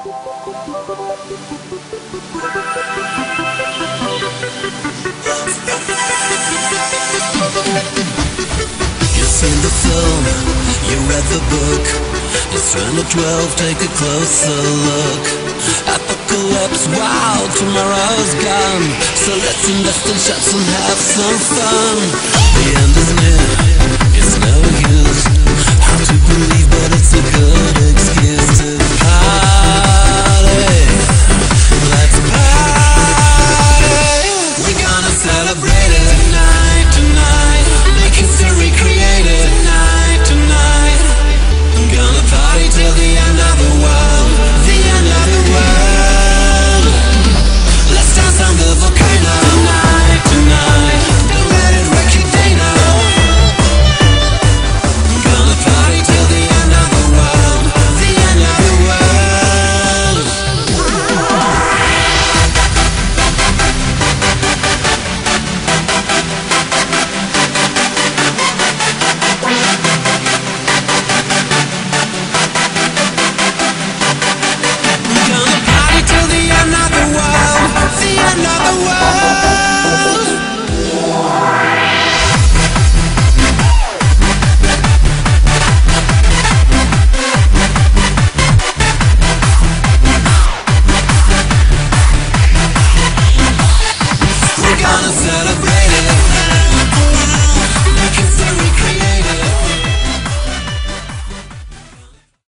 You've seen the film, you read the book. It's turn of 12, take a closer look. Apocalypse, wow, tomorrow's gone. So let's invest in shots and have some fun. The end is near, it's no use. Hard to believe, but it's a good excuse.